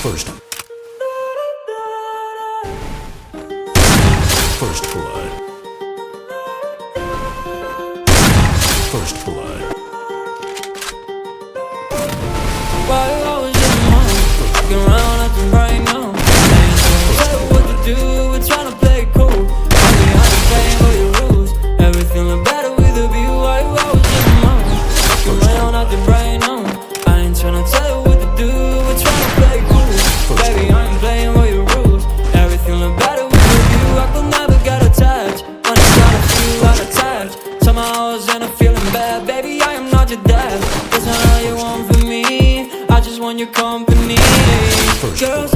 First blood. First blood. Why I was in the mall, looking around at them right now. Ain't tell what to do, we're tryna play it cool. I'm behind the playing by your rules. Everything look better with a view. Why I was in the mall, looking around at them right now. I ain't tryna tell you what to do, we're tryna play it cool. Baby, I ain't playing by your rules. Everything look better with a view. I could never get attached when I started to feel unattached. Somehow I was in a feeling bad. Baby, I am not your dad. That's not all you want from me. I just want your company. Girls